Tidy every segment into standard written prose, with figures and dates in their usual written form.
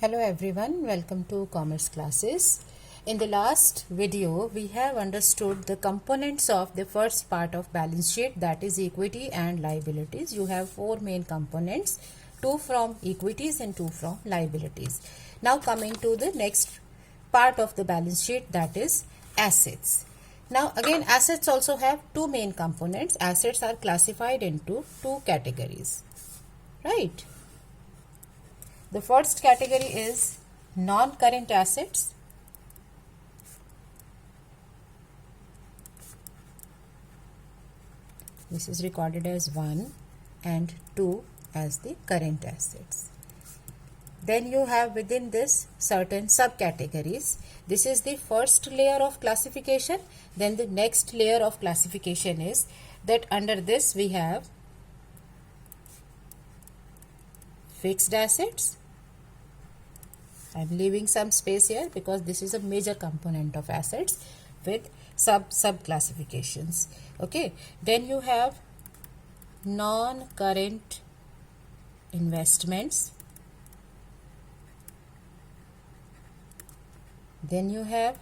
Hello everyone, welcome to Commerce Classes. In the last video, we have understood the components of the first part of balance sheet, that is equity and liabilities. You have four main components, two from equities and two from liabilities. Now coming to the next part of the balance sheet, that is assets. Now again, assets also have two main components. Assets are classified into two categories, right? The first category is non-current assets. This is recorded as 1 and 2 as the current assets. Then you have within this certain subcategories. This is the first layer of classification. Then the next layer of classification is that under this we have fixed assets. I'm leaving some space here because this is a major component of assets with sub classifications. Okay, then you have non-current investments. Then you have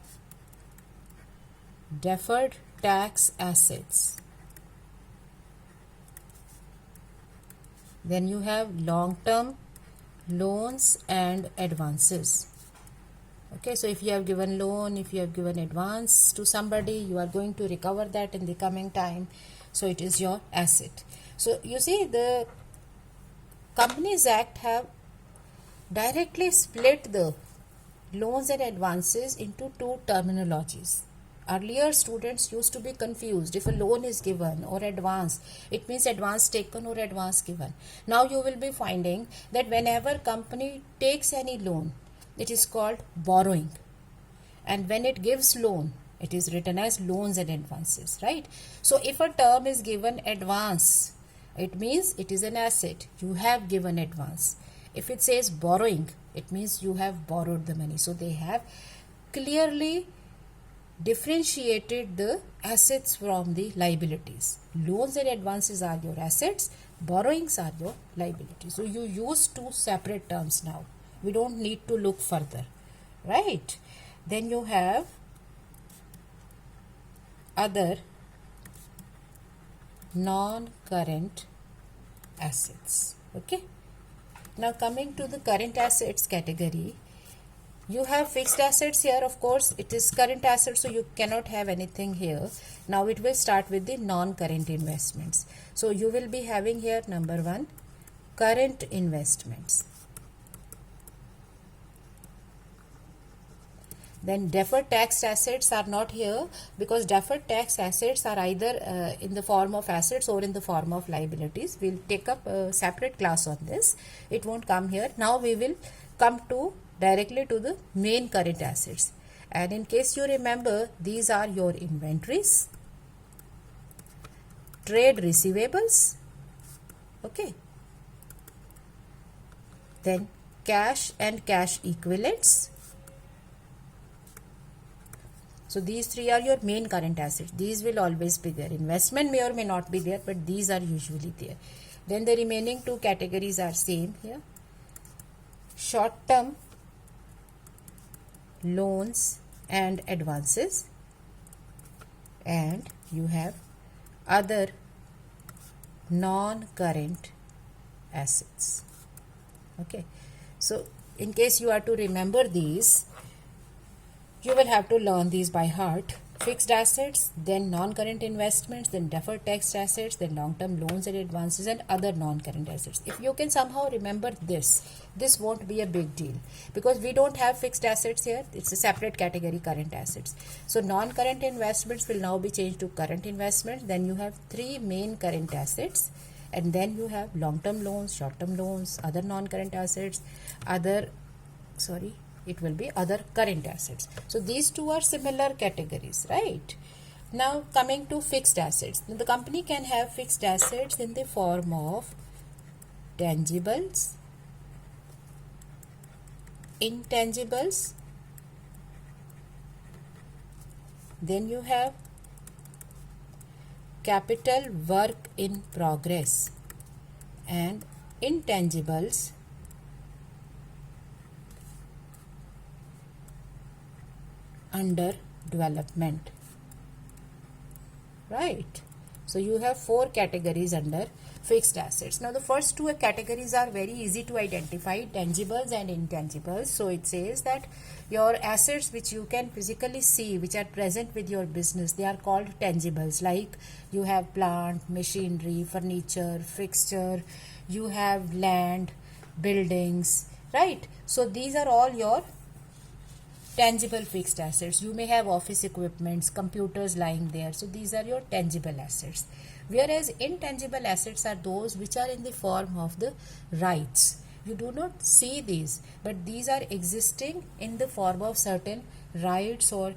deferred tax assets. Then you have long-term loans and advances. Okay, so if you have given loan, if you have given advance to somebody, you are going to recover that in the coming time, so it is your asset. So you see, the Companies Act have directly split the loans and advances into two terminologies. Earlier, students used to be confused. If a loan is given or advance, it means advance taken or advance given. Now you will be finding that whenever company takes any loan, it is called borrowing. And when it gives loan, it is written as loans and advances, right? So if a term is given advance, it means it is an asset. You have given advance. If it says borrowing, it means you have borrowed the money. So they have clearly differentiated the assets from the liabilities. Loans and advances are your assets, borrowings are your liabilities. So you use two separate terms now. We don't need to look further, right? Then you have other non-current assets. Okay. Now coming to the current assets category, you have fixed assets here. Of course, it is current assets, so you cannot have anything here. Now it will start with the non-current investments. So you will be having here number 1, current investments. Then deferred tax assets are not here because deferred tax assets are either in the form of assets or in the form of liabilities. We'll take up a separate class on this. It won't come here. Now we will come to directly to the main current assets. And in case you remember, these are your inventories, trade receivables, okay, then cash and cash equivalents. So these three are your main current assets. These will always be there. Investment may or may not be there, but these are usually there. Then the remaining two categories are same here. Short-term loans and advances, and you have other non-current assets. Okay, so in case you are to remember these, you will have to learn these by heart. Fixed assets, then non-current investments, then deferred tax assets, then long-term loans and advances, and other non-current assets. If you can somehow remember this won't be a big deal because we don't have fixed assets here. It's a separate category, current assets. So non-current investments will now be changed to current investments. Then you have three main current assets, and then you have long-term loans, short-term loans, other non-current assets, it will be other current assets. So these two are similar categories, right? Now coming to fixed assets. The company can have fixed assets in the form of tangibles, intangibles, then you have capital work in progress, and intangibles under development, right? So you have 4 categories under fixed assets. Now the first 2 categories are very easy to identify, tangibles and intangibles. So it says that your assets which you can physically see, which are present with your business, they are called tangibles. Like you have plant, machinery, furniture, fixture, you have land, buildings, right? So these are all your tangible fixed assets. You may have office equipments, computers lying there. So these are your tangible assets. Whereas intangible assets are those which are in the form of the rights. You do not see these, but these are existing in the form of certain rights, or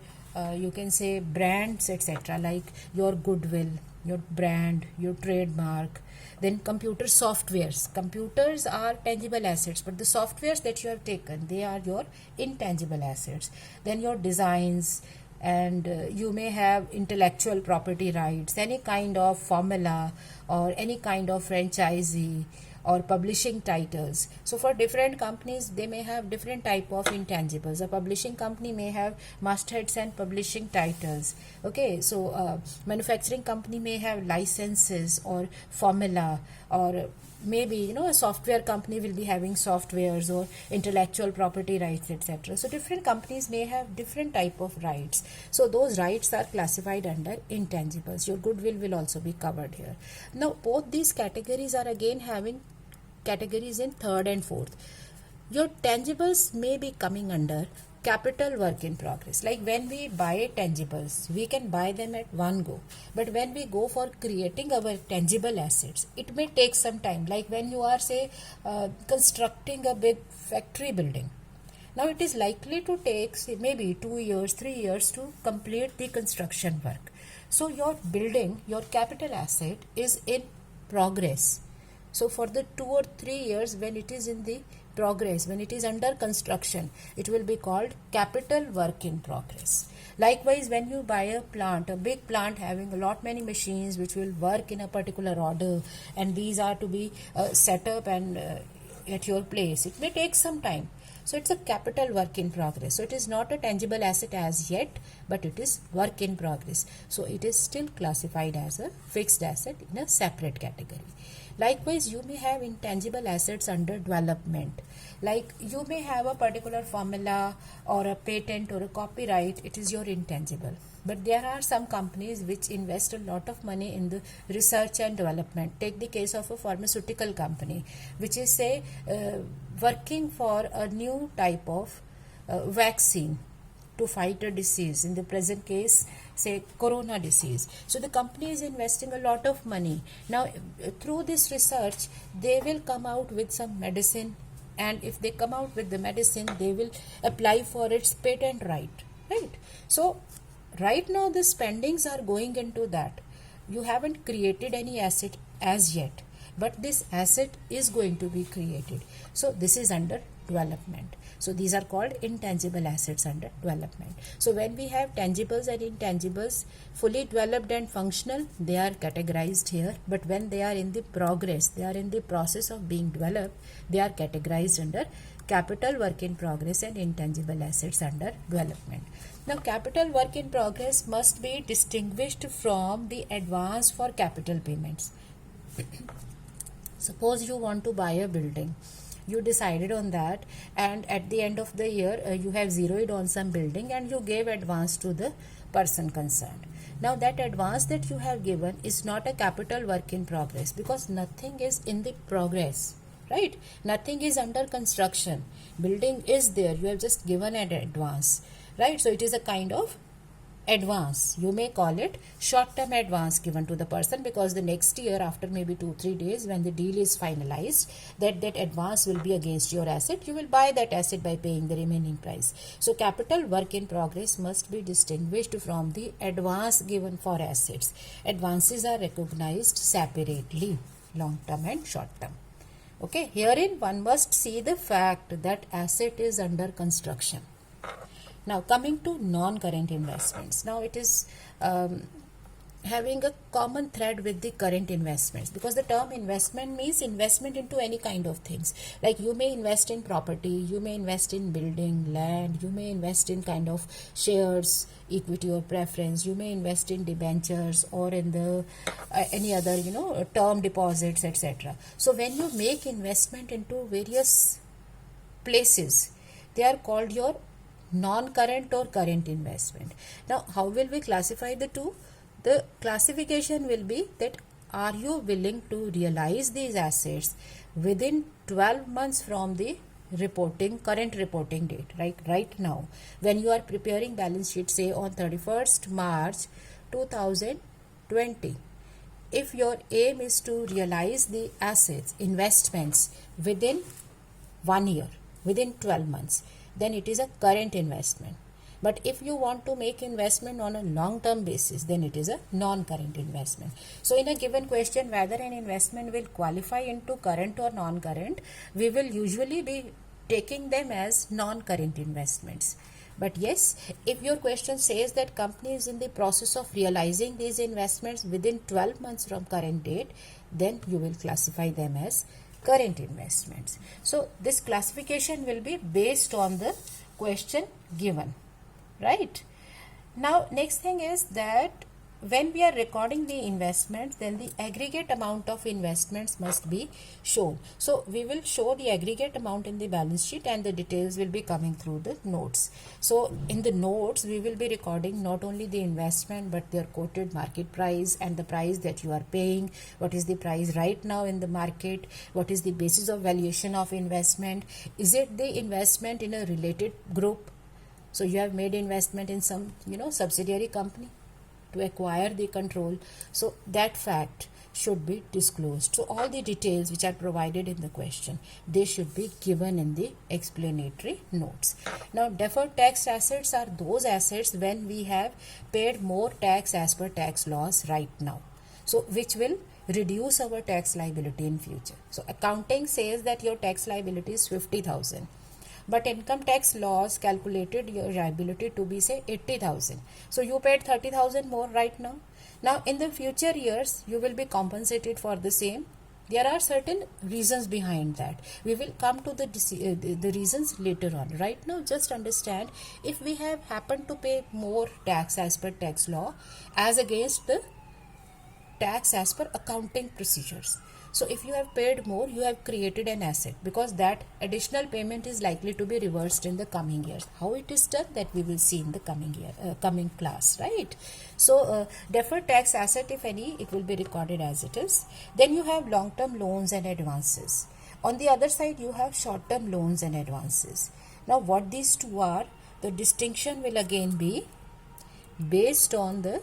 you can say brands, etc. Like your goodwill, your brand, your trademark. Then computer softwares. Computers are tangible assets, but the softwares that you have taken, they are your intangible assets. Then your designs, and you may have intellectual property rights, any kind of formula or any kind of franchisee or publishing titles. So for different companies, they may have different type of intangibles. A publishing company may have mastheads and publishing titles. Okay, so manufacturing company may have licenses or formula, or maybe a software company will be having softwares or intellectual property rights, etc. So different companies may have different type of rights. So those rights are classified under intangibles. Your goodwill will also be covered here. Now both these categories are again having categories in third and fourth. Your tangibles may be coming under capital work in progress. Like when we buy tangibles, we can buy them at one go. But when we go for creating our tangible assets, it may take some time. Like when you are, say, constructing a big factory building. Now it is likely to take, say, maybe 2 years, 3 years to complete the construction work. So your building, your capital asset is in progress. So for the 2 or 3 years when it is in the progress, when it is under construction, it will be called capital work in progress. Likewise, when you buy a plant, a big plant having a lot many machines which will work in a particular order, and these are to be set up and at your place, it may take some time. So it's a capital work in progress. So it is not a tangible asset as yet, but it is work in progress. So it is still classified as a fixed asset in a separate category. Likewise, you may have intangible assets under development. Like you may have a particular formula or a patent or a copyright, it is your intangible. But there are some companies which invest a lot of money in the research and development. Take the case of a pharmaceutical company, which is, say, working for a new type of vaccine to fight a disease. In the present case, say, corona disease. So the company is investing a lot of money. Now, through this research, they will come out with some medicine, and if they come out with the medicine, they will apply for its patent right. So right now the spendings are going into that. You haven't created any asset as yet, but this asset is going to be created. So this is under development. So these are called intangible assets under development. So when we have tangibles and intangibles, fully developed and functional, they are categorized here. But when they are in the progress, they are in the process of being developed, they are categorized under capital work in progress and intangible assets under development. Now capital work in progress must be distinguished from the advance for capital payments. Suppose you want to buy a building. You decided on that, and at the end of the year you have zeroed on some building and you gave advance to the person concerned. Now that advance that you have given is not a capital work in progress, because nothing is in the progress, right? Nothing is under construction. Building is there, you have just given an advance, right? So it is a kind of advance. You may call it short-term advance given to the person, because the next year, after maybe 2-3 days, when the deal is finalized, that advance will be against your asset. You will buy that asset by paying the remaining price. So capital work in progress must be distinguished from the advance given for assets. Advances are recognized separately, long-term and short-term. Okay, herein one must see the fact that asset is under construction. Now coming to non-current investments. Now it is having a common thread with the current investments, because the term investment means investment into any kind of things. Like you may invest in property, you may invest in building, land, you may invest in kind of shares, equity or preference, you may invest in debentures or in the any other term deposits, etc. So when you make investment into various places, they are called your non-current or current investment. Now how will we classify the two? The classification will be that are you willing to realize these assets within 12 months from the current reporting date, right now when you are preparing balance sheet, say on 31st March 2020. If your aim is to realize the assets, investments within 1 year, within 12 months, then it is a current investment. But if you want to make investment on a long term basis, then it is a non-current investment. So in a given question, whether an investment will qualify into current or non-current, we will usually be taking them as non-current investments. But yes, if your question says that company is in the process of realizing these investments within 12 months from current date, then you will classify them as current investments. So this classification will be based on the question given, right? Now next thing is that when we are recording the investments, then the aggregate amount of investments must be shown. So we will show the aggregate amount in the balance sheet and the details will be coming through the notes. So in the notes, we will be recording not only the investment but their quoted market price and the price that you are paying, what is the price right now in the market, what is the basis of valuation of investment, is it the investment in a related group? So you have made investment in some subsidiary company to acquire the control, so that fact should be disclosed. So all the details which are provided in the question, they should be given in the explanatory notes. Now deferred tax assets are those assets when we have paid more tax as per tax laws right now, so which will reduce our tax liability in future. So accounting says that your tax liability is 50,000, but income tax laws calculated your liability to be say 80,000. So you paid 30,000 more right now. Now in the future years you will be compensated for the same. There are certain reasons behind that. We will come to the reasons later on. Right now just understand, if we have happened to pay more tax as per tax law as against the tax as per accounting procedures. So if you have paid more, you have created an asset, because that additional payment is likely to be reversed in the coming years. How it is done, that we will see in the coming class, right? So deferred tax asset, if any, it will be recorded as it is. Then you have long-term loans and advances. On the other side, you have short-term loans and advances. Now what these two are, the distinction will again be based on the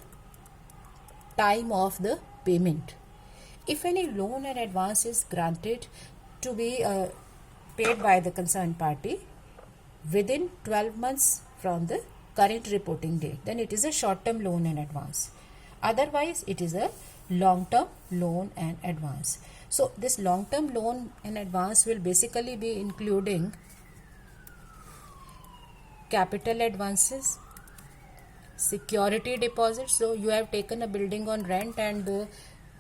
time of the payment. If any loan and advance is granted to be paid by the concerned party within 12 months from the current reporting date, then it is a short-term loan and advance. Otherwise, it is a long-term loan and advance. So this long-term loan and advance will basically be including capital advances, security deposits. So you have taken a building on rent and the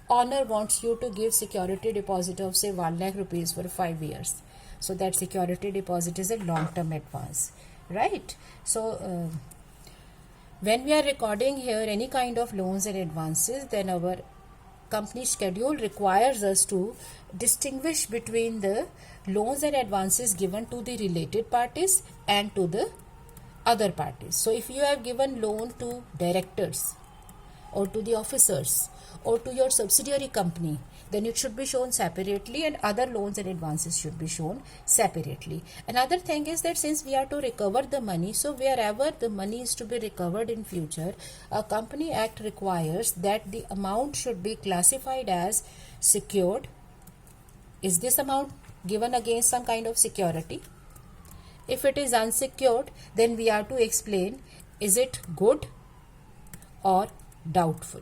owner wants you to give security deposit of say 1 lakh rupees for 5 years. So that security deposit is a long-term advance, right? So when we are recording here any kind of loans and advances, then our company schedule requires us to distinguish between the loans and advances given to the related parties and to the other parties. So if you have given loan to directors or to the officers or to your subsidiary company, then it should be shown separately, and other loans and advances should be shown separately. Another thing is that since we are to recover the money, so wherever the money is to be recovered in future, a Company Act requires that the amount should be classified as secured. Is this amount given against some kind of security? If it is unsecured, then we are to explain, is it good or doubtful,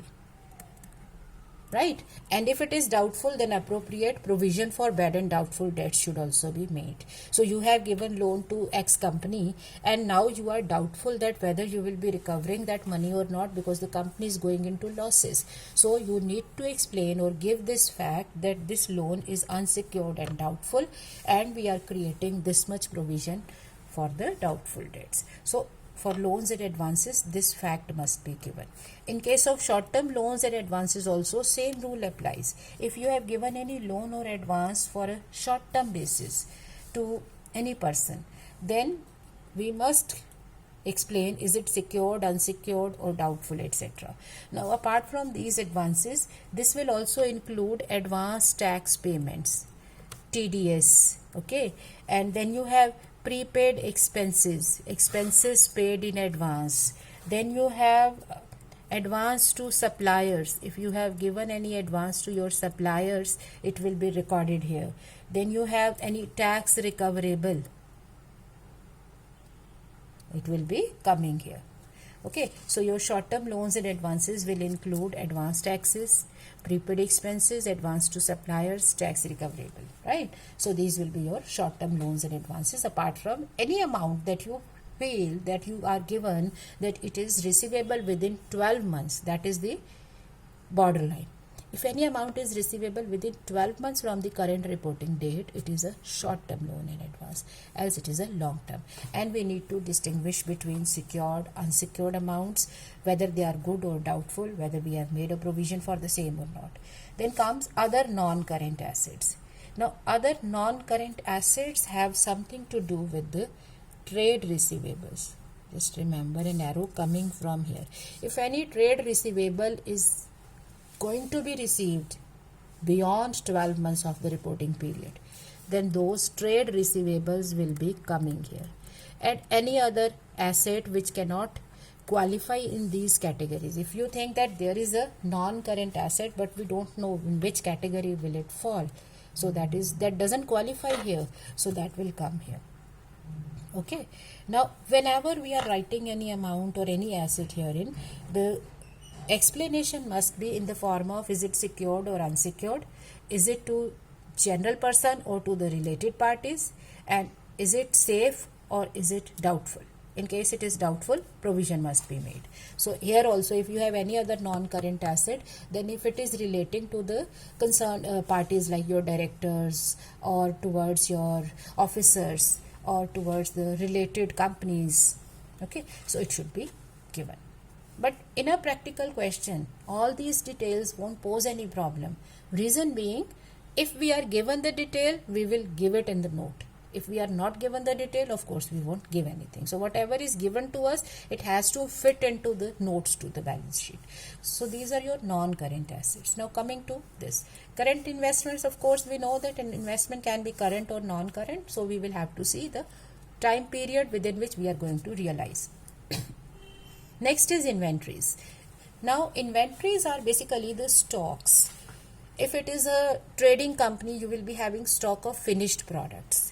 right? And if it is doubtful, then appropriate provision for bad and doubtful debts should also be made. So you have given loan to X company, and now you are doubtful that whether you will be recovering that money or not, because the company is going into losses. So you need to explain or give this fact that this loan is unsecured and doubtful, and we are creating this much provision for the doubtful debts. So for loans and advances, this fact must be given. In case of short-term loans and advances also, same rule applies. If you have given any loan or advance for a short-term basis to any person, then we must explain, is it secured, unsecured, or doubtful, etc. Now, apart from these advances, this will also include advance tax payments, TDS, okay? And then you have prepaid expenses, expenses paid in advance. Then you have advance to suppliers. If you have given any advance to your suppliers, it will be recorded here. Then you have any tax recoverable, it will be coming here. Okay, so your short-term loans and advances will include advance taxes, prepaid expenses, advance to suppliers, tax recoverable, right? So these will be your short-term loans and advances, apart from any amount that you feel that you are given that it is receivable within 12 months. That is the borderline. If any amount is receivable within 12 months from the current reporting date, it is a short-term loan in advance, else it is a long-term. And we need to distinguish between secured, unsecured amounts, whether they are good or doubtful, whether we have made a provision for the same or not. Then comes other non-current assets. Now, other non-current assets have something to do with the trade receivables. Just remember an arrow coming from here. If any trade receivable is going to be received beyond 12 months of the reporting period, then those trade receivables will be coming here. And any other asset which cannot qualify in these categories. If you think that there is a non-current asset but we don't know in which category will it fall, so that doesn't qualify here, so that will come here. Okay, now whenever we are writing any amount or any asset herein, the explanation must be in the form of, is it secured or unsecured, is it to general person or to the related parties, and is it safe or is it doubtful. In case it is doubtful, provision must be made. So here also, if you have any other non-current asset, then if it is relating to the concerned parties like your directors or towards your officers or towards the related companies, okay, so it should be given. But in a practical question, all these details won't pose any problem. Reason being, if we are given the detail, we will give it in the note. If we are not given the detail, of course, we won't give anything. So whatever is given to us, it has to fit into the notes to the balance sheet. So these are your non-current assets. Now coming to this. Current investments, of course, we know that an investment can be current or non-current. So we will have to see the time period within which we are going to realize. Next is inventories. Now inventories are basically the stocks. If it is a trading company, you will be having stock of finished products,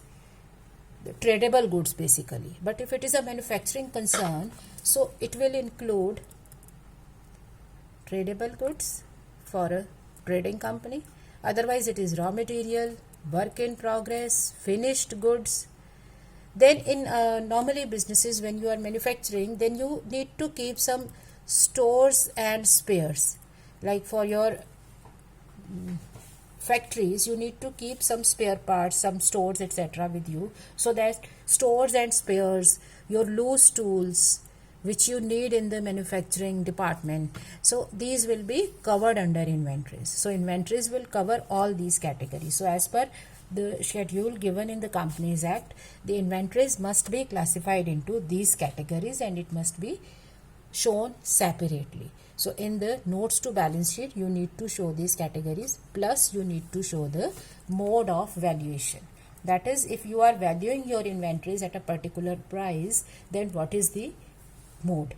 the tradable goods basically. But if it is a manufacturing concern, so it will include tradable goods for a trading company. Otherwise it is raw material, work in progress, finished goods. Then in normally businesses, when you are manufacturing, then you need to keep some stores and spares. Like for your factories, you need to keep some spare parts, some stores, etc. with you. So that stores and spares, your loose tools, which you need in the manufacturing department. So these will be covered under inventories. So inventories will cover all these categories. So as per the schedule given in the Companies Act, the inventories must be classified into these categories and it must be shown separately. So in the notes to balance sheet, you need to show these categories, plus you need to show the mode of valuation. That is, if you are valuing your inventories at a particular price, then what is the mode?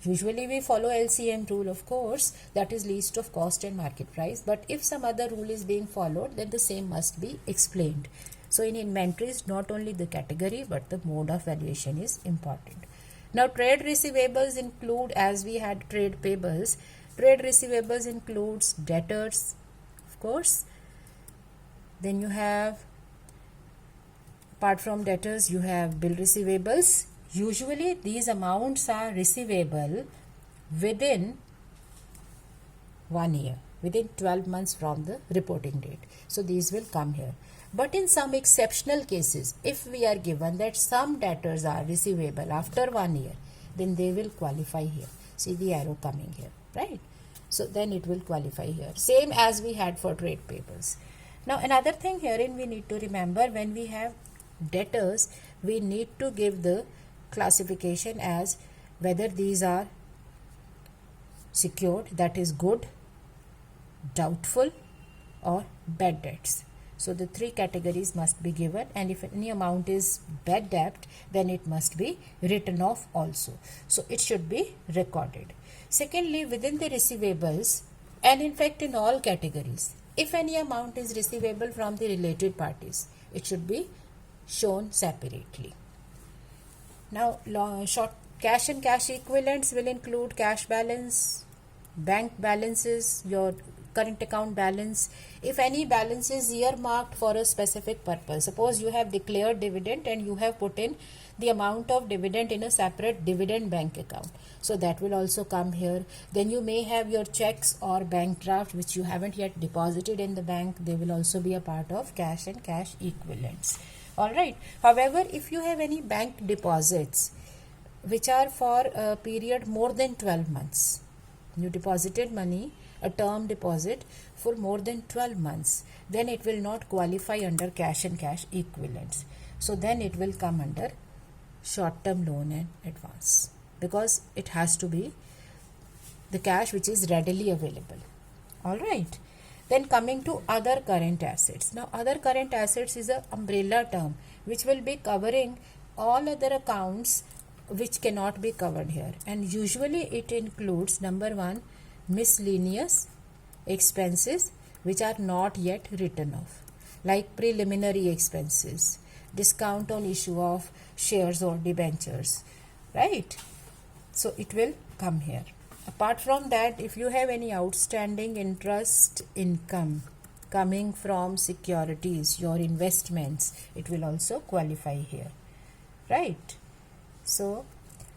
Usually we follow LCM rule, of course, that is least of cost and market price. But if some other rule is being followed, then the same must be explained. So in inventories, not only the category, but the mode of valuation is important. Now trade receivables include, as we had trade payables, Trade receivables includes debtors, of course. Then you have, apart from debtors, you have bill receivables. Usually these amounts are receivable within 1 year, within 12 months from the reporting date. So these will come here. But in some exceptional cases, if we are given that some debtors are receivable after 1 year, then they will qualify here. See the arrow coming here, right? So then it will qualify here. Same as we had for trade payables. Now another thing herein we need to remember, when we have debtors, we need to give the classification as whether these are secured, that is good, doubtful, or bad debts. So the three categories must be given, and if any amount is bad debt, then it must be written off also. So it should be recorded. Secondly, within the receivables, and in fact in all categories, if any amount is receivable from the related parties, it should be shown separately. Now short cash and cash equivalents will include cash balance, bank balances, your current account balance. If any balance is earmarked for a specific purpose, suppose you have declared dividend and you have put in the amount of dividend in a separate dividend bank account, so that will also come here. Then you may have your checks or bank draft which you haven't yet deposited in the bank, they will also be a part of cash and cash equivalents. Alright, however, if you have any bank deposits which are for a period more than 12 months, you deposited money, a term deposit for more than 12 months, then it will not qualify under cash and cash equivalents. So then it will come under short-term loan and advance, because it has to be the cash which is readily available. Alright. Then coming to other current assets. Now other current assets is an umbrella term which will be covering all other accounts which cannot be covered here, and usually it includes, number one, miscellaneous expenses which are not yet written off, like preliminary expenses, discount on issue of shares or debentures, right? So it will come here. Apart from that, if you have any outstanding interest income coming from securities, your investments, it will also qualify here, right? So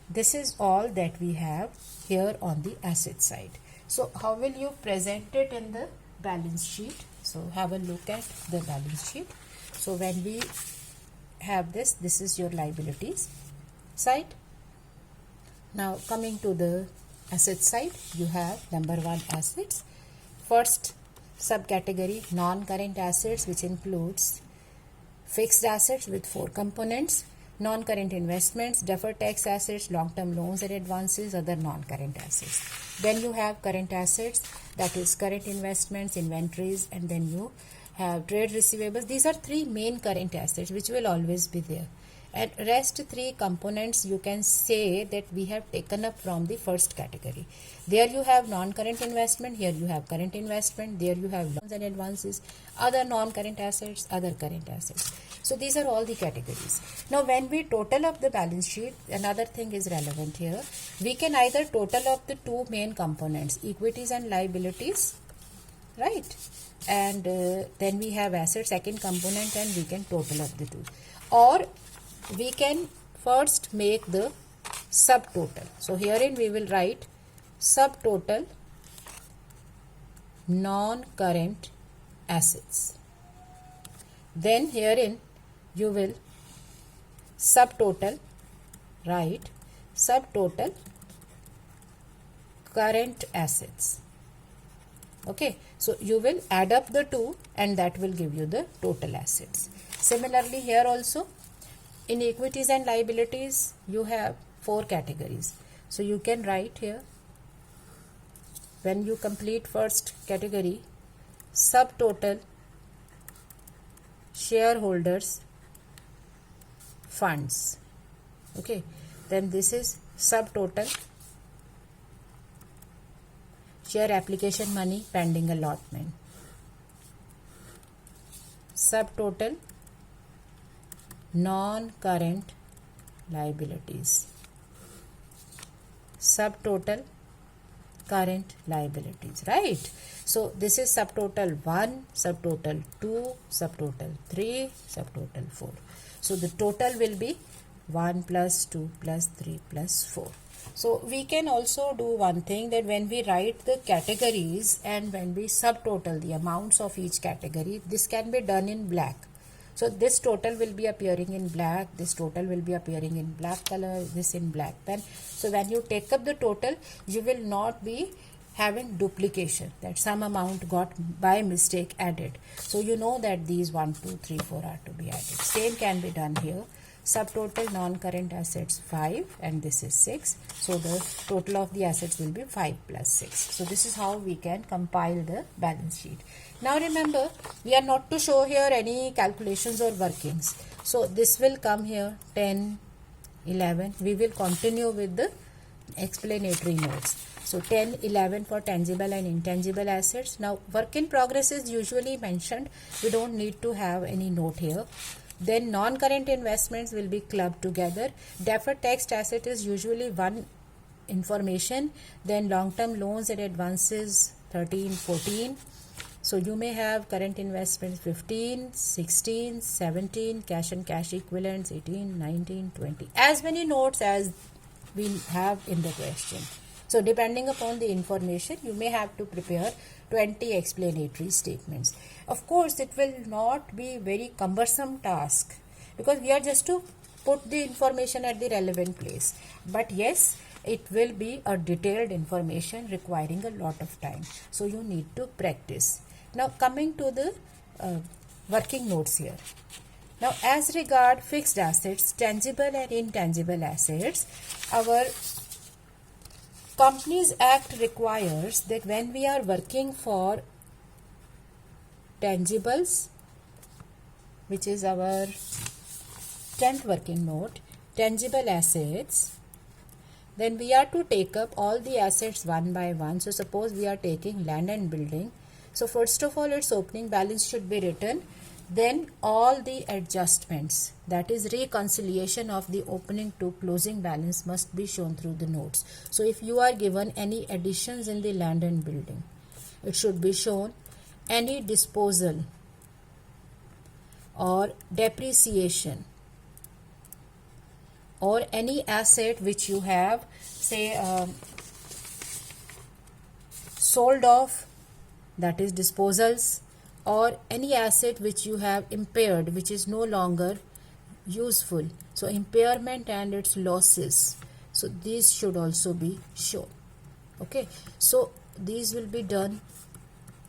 this is all that we have here on the asset side. So how will you present it in the balance sheet? So have a look at the balance sheet. So when we have this is your liabilities side. Now coming to the asset side, you have number one, assets. First subcategory, non-current assets, which includes fixed assets with 4 components, non-current investments, deferred tax assets, long-term loans and advances, other non-current assets. Then you have current assets, that is current investments, inventories, and then you have trade receivables. These are 3 main current assets which will always be there. And rest 3 components you can say that we have taken up from the first category. There you have non-current investment, here you have current investment, there you have loans and advances, other non-current assets, other current assets. So these are all the categories. Now when we total up the balance sheet, another thing is relevant here. We can either total up the 2 main components, equities and liabilities, right? And then we have assets, second component, and we can total up the 2. Or we can first make the subtotal. So herein we will write subtotal non-current assets. Then herein you will subtotal, right, subtotal current assets. Okay, so you will add up the 2 and that will give you the total assets. Similarly here also, in equities and liabilities, you have 4 categories. So you can write here, when you complete first category, subtotal shareholders funds. Okay, then this is subtotal share application money pending allotment. Subtotal non-current liabilities. Subtotal current liabilities, right? So this is subtotal 1, subtotal 2, subtotal 3, subtotal 4. So the total will be 1 plus 2 plus 3 plus 4. So we can also do one thing, that when we write the categories and when we subtotal the amounts of each category, this can be done in black. So this total will be appearing in black, this total will be appearing in black color, this in black pen. So when you take up the total, you will not be having duplication, that some amount got by mistake added. So you know that these 1, 2, 3, 4 are to be added. Same can be done here. Subtotal non-current assets 5 and this is 6. So the total of the assets will be 5 plus 6. So this is how we can compile the balance sheet. Now remember, we are not to show here any calculations or workings. So this will come here 10, 11. We will continue with the explanatory notes. So 10, 11 for tangible and intangible assets. Now work in progress is usually mentioned. We don't need to have any note here. Then non-current investments will be clubbed together. Deferred tax asset is usually one information. Then long-term loans and advances 13, 14. So you may have current investments 15, 16, 17, cash and cash equivalents 18, 19, 20. As many notes as we have in the question. So depending upon the information, you may have to prepare 20 explanatory statements. Of course, it will not be very cumbersome task because we are just to put the information at the relevant place. But yes, it will be a detailed information requiring a lot of time. So you need to practice. Now coming to the working notes here. Now as regard fixed assets, tangible and intangible assets, our Companies Act requires that when we are working for tangibles, which is our 10th working note, tangible assets, then we are to take up all the assets one by one. So suppose we are taking land and building. So first of all, its opening balance should be written. Then all the adjustments, that is reconciliation of the opening to closing balance, must be shown through the notes. So if you are given any additions in the land and building, it should be shown. Any disposal or depreciation or any asset which you have, say, sold off, that is disposals, or any asset which you have impaired, which is no longer useful. So impairment and its losses. So these should also be shown. Okay. So these will be done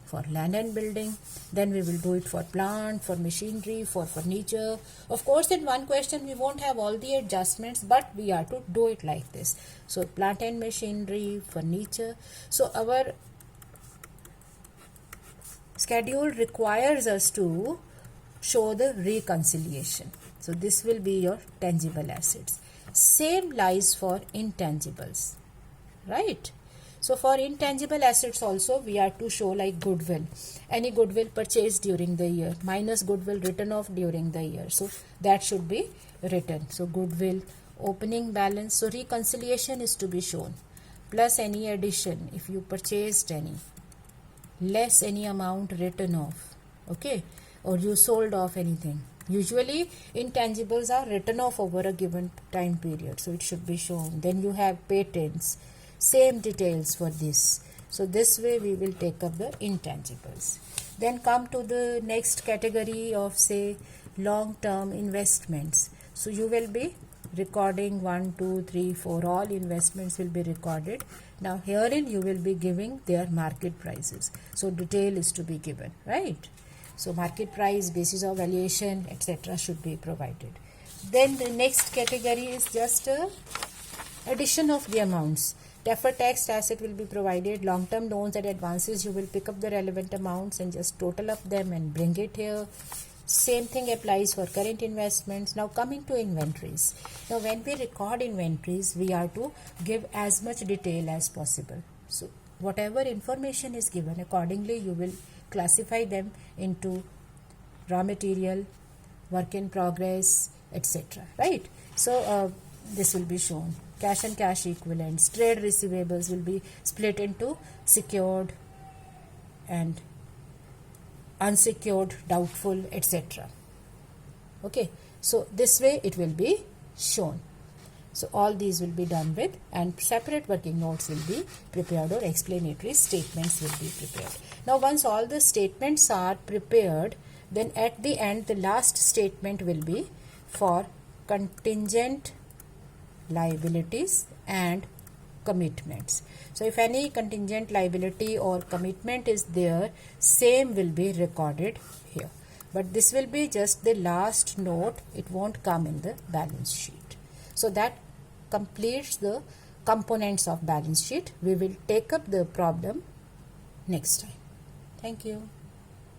for land and building. Then we will do it for plant, for machinery, for furniture. Of course, in one question we won't have all the adjustments, but we are to do it like this. So plant and machinery, furniture. So our schedule requires us to show the reconciliation. So this will be your tangible assets. Same lies for intangibles, right? So for intangible assets also we are to show like goodwill. Any goodwill purchased during the year minus goodwill written off during the year. So that should be written. So goodwill, opening balance. So reconciliation is to be shown. Plus any addition if you purchased any. Less any amount written off, okay, or you sold off anything. Usually intangibles are written off over a given time period, so it should be shown. Then you have patents, same details for this. So this way we will take up the intangibles. Then come to the next category of, say, long-term investments. So you will be recording 1, 2, 3, 4, all investments will be recorded. Now herein you will be giving their market prices. So detail is to be given, right? So market price, basis of valuation, etc. should be provided. Then the next category is just a addition of the amounts. Deferred tax asset will be provided. Long-term loans and advances, you will pick up the relevant amounts and just total up them and bring it here. Same thing applies for current investments. Now coming to inventories. Now when we record inventories, we are to give as much detail as possible. So whatever information is given, accordingly you will classify them into raw material, work in progress, etc. Right? So this will be shown. cash and cash equivalents, trade receivables will be split into secured and unsecured, doubtful, etc. Okay, so this way it will be shown. So all these will be done with, and separate working notes will be prepared, or explanatory statements will be prepared. Now once all the statements are prepared, then at the end the last statement will be for contingent liabilities and commitments. So if any contingent liability or commitment is there, same will be recorded here. But this will be just the last note, it won't come in the balance sheet. So that completes the components of balance sheet. We will take up the problem next time. Thank you.